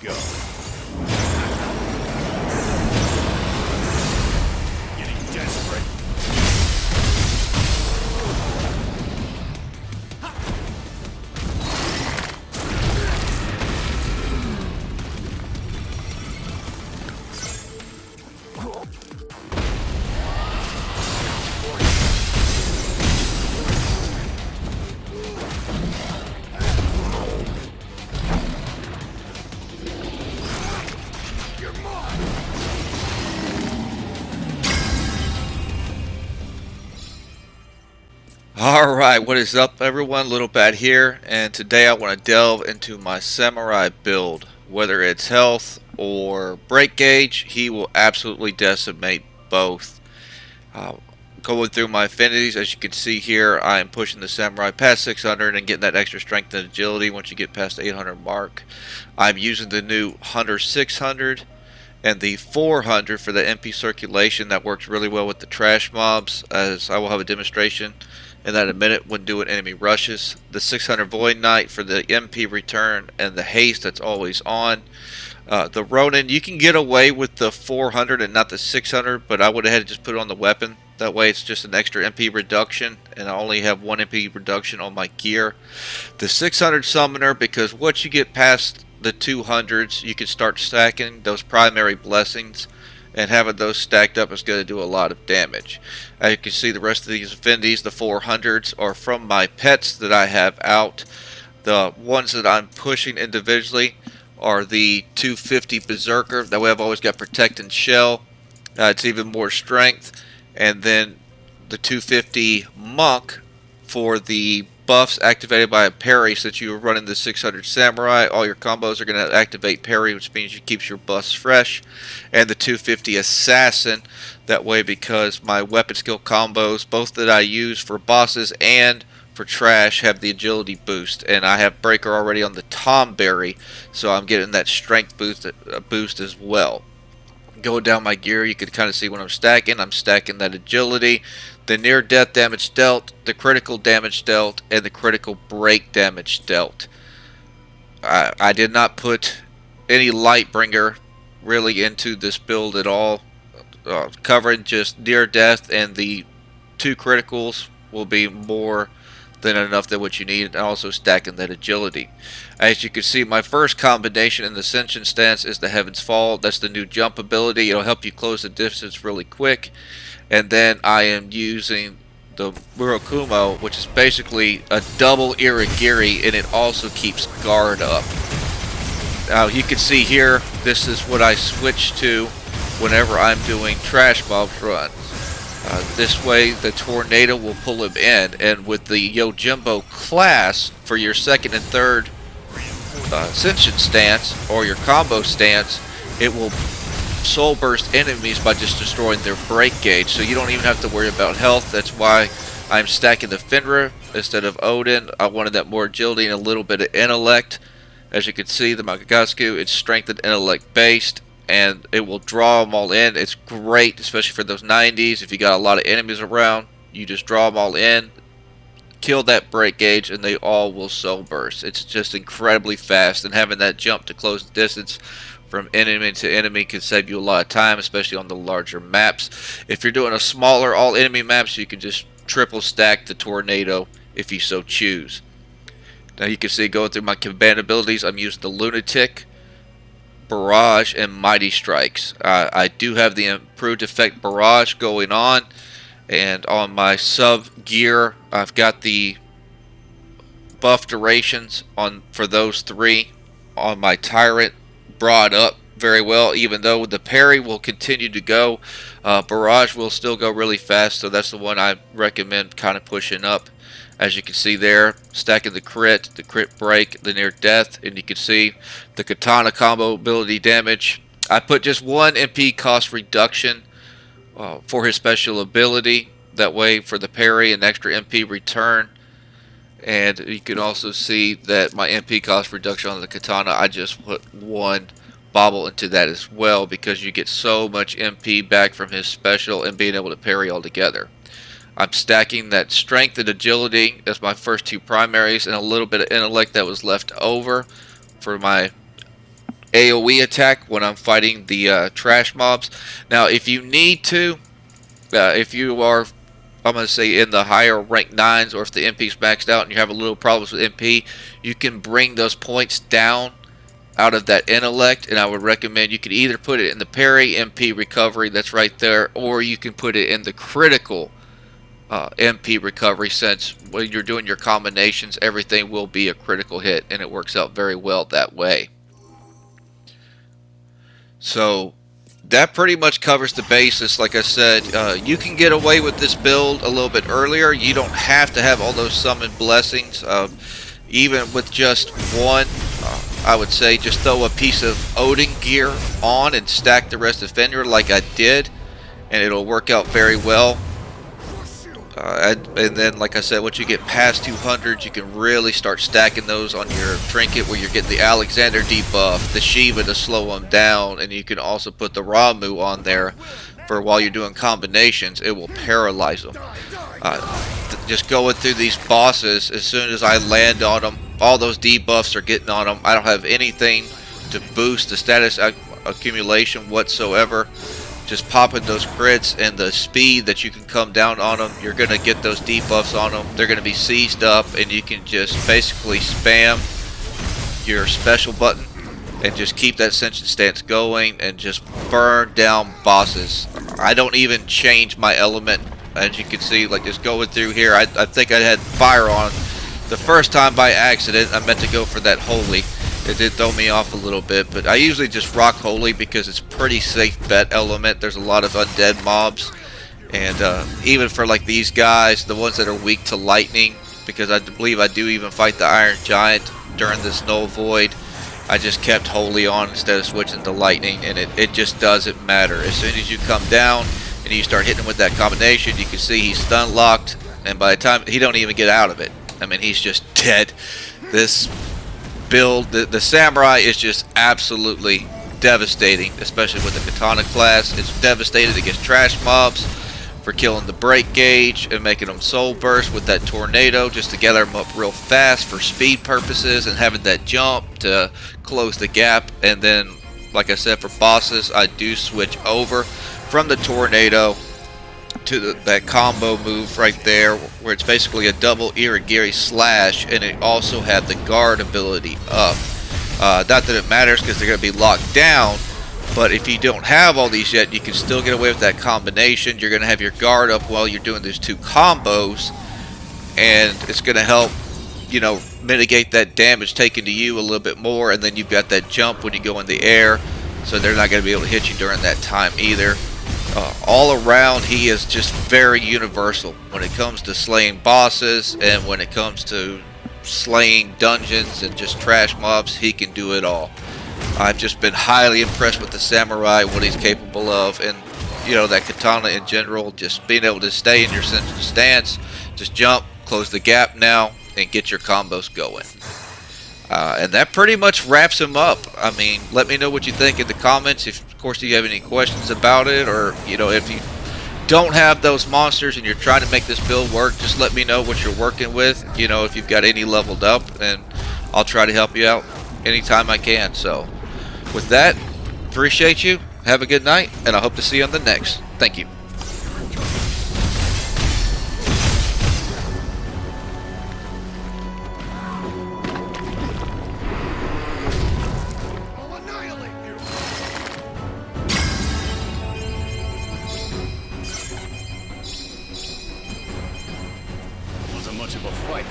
go. Getting desperate. Alright, what is up everyone? Little Bad here, and today I want to delve into my samurai build. Whether it's health or break gauge, he will absolutely decimate both. Uh, Going through my affinities, as you can see here, I am pushing the samurai past 600 and getting that extra strength and agility once you get past the 800 mark. I'm using the new Hunter 600 and the 400 for the MP circulation. That works really well with the trash mobs, as I will have a demonstration in that in a minute when doing enemy rushes. The 600 Void Knight for the MP return and the haste that's always on. The Ronin, you can get away with the 400 and not the 600, but I would have had to just put it on the weapon. That way it's just an extra MP reduction, and I only have 1 MP reduction on my gear. The 600 Summoner, because once you get past the 200s, you can start stacking those primary blessings, and having those stacked up is going to do a lot of damage. As you can see, the rest of these affinities, the 400s, are from my pets that I have out. The ones that I'm pushing individually are the 250 Berserker. That way I've always got Protect and Shell. It's even more strength. And then the 250 Monk for the buffs activated by a parry. Since you are running the 600 Samurai, all your combos are going to activate parry, which means you keeps your buffs fresh. And the 250 Assassin, that way, because my weapon skill combos, both that I use for bosses and for trash, have the agility boost, and I have breaker already on the Tomberry, so I'm getting that strength boost as well. Going down my gear, you can kind of see when I'm stacking that agility, the near death damage dealt, the critical damage dealt, and the critical break damage dealt. I did not put any Lightbringer really into this build at all. Covering just near death and the 2 criticals will be more than enough than what you need, and also stacking that agility. As you can see, my first combination in the Ascension stance is the Heaven's Fall. That's the new jump ability. It'll help you close the distance really quick. And then I am using the Murakumo, which is basically a double Irigiri, and it also keeps guard up. Now you can see here, this is what I switch to whenever I'm doing trash mobs runs. This way the tornado will pull him in, and with the Yojimbo class for your second and third Ascension stance or your combo stance, it will soul burst enemies by just destroying their break gauge, so you don't even have to worry about health. That's why I'm stacking the Fenrir instead of Odin. I wanted that more agility and a little bit of intellect. As you can see, the Magagasku, it's strength and intellect based, and it will draw them all in. It's great, especially for those 90s. If you got a lot of enemies around, you just draw them all in, kill that break gauge, and they all will soul burst. It's just incredibly fast, and having that jump to close the distance from enemy to enemy can save you a lot of time, especially on the larger maps. If you're doing a smaller all enemy maps, you can just triple stack the tornado if you so choose. Now you can see, going through my command abilities, I'm using the Lunatic, Barrage, and Mighty Strikes. I do have the improved effect Barrage going on, and on my sub gear I've got the buff durations on for those 3. On my Tyrant, brought up very well, even though the parry will continue to go. Barrage will still go really fast, so that's the one I recommend kind of pushing up. As you can see there, stacking the crit break, the near death, and you can see the katana combo ability damage. I put just 1 MP cost reduction for his special ability. That way, for the parry and extra MP return. And you can also see that my MP cost reduction on the katana, I just put 1 bobble into that as well, because you get so much MP back from his special and being able to parry all together. I'm stacking that strength and agility as my first 2 primaries, and a little bit of intellect that was left over for my AoE attack when I'm fighting the trash mobs. Now, if you need to, if you are, I'm going to say in the higher rank 9s, or if the MP's maxed out and you have a little problems with MP, you can bring those points down out of that intellect, and I would recommend you could either put it in the parry MP recovery that's right there, or you can put it in the critical MP recovery, since when you're doing your combinations, everything will be a critical hit, and it works out very well that way. So that pretty much covers the basis. Like I said, you can get away with this build a little bit earlier. You don't have to have all those summoned blessings. Even with just one, I would say just throw a piece of Odin gear on and stack the rest of Fenrir like I did, and it'll work out very well. And then, like I said, once you get past 200, you can really start stacking those on your trinket, where you're getting the Alexander debuff, the Shiva to slow them down, and you can also put the Ramu on there for while you're doing combinations. It will paralyze them. Just going through these bosses, as soon as I land on them, all those debuffs are getting on them. I don't have anything to boost the status accumulation whatsoever. Just popping those crits and the speed that you can come down on them, you're going to get those debuffs on them. They're going to be seized up, and you can just basically spam your special button and just keep that ascension stance going and just burn down bosses. I don't even change my element. As you can see, like just going through here, I think I had fire on the first time by accident. I meant to go for that holy. It did throw me off a little bit, but I usually just rock holy because it's pretty safe bet element. There's a lot of undead mobs, and even for like these guys, the ones that are weak to lightning, because I believe I do even fight the Iron Giant during this Null Void, I just kept holy on instead of switching to lightning, and it just doesn't matter. As soon as you come down and you start hitting him with that combination, you can see he's stun locked, and by the time he don't even get out of it, I mean, he's just dead. This build, the samurai is just absolutely devastating, especially with the katana class. It's devastated against trash mobs for killing the break gauge and making them soul burst with that tornado just to gather them up real fast for speed purposes, and having that jump to close the gap. And then, like I said, for bosses, I do switch over from the tornado to that combo move right there, where it's basically a double irigiri slash, and it also had the guard ability up. Not that it matters because they're going to be locked down, but if you don't have all these yet, you can still get away with that combination. You're going to have your guard up while you're doing these two combos, and it's going to help, you know, mitigate that damage taken to you a little bit more. And then you've got that jump when you go in the air, so they're not going to be able to hit you during that time either. All around, he is just very universal when it comes to slaying bosses, and when it comes to slaying dungeons and just trash mobs. He can do it all. I've just been highly impressed with the samurai, what he's capable of, and you know, that katana in general, just being able to stay in your central stance, just jump, close the gap now, and get your combos going. And that pretty much wraps him up. I mean, let me know what you think in the comments. If, of course, you have any questions about it, or, you know, if you don't have those monsters and you're trying to make this build work, just let me know what you're working with. You know, if you've got any leveled up, and I'll try to help you out anytime I can. So, with that, appreciate you. Have a good night, and I hope to see you on the next. Thank you. Wasn't much of a fight.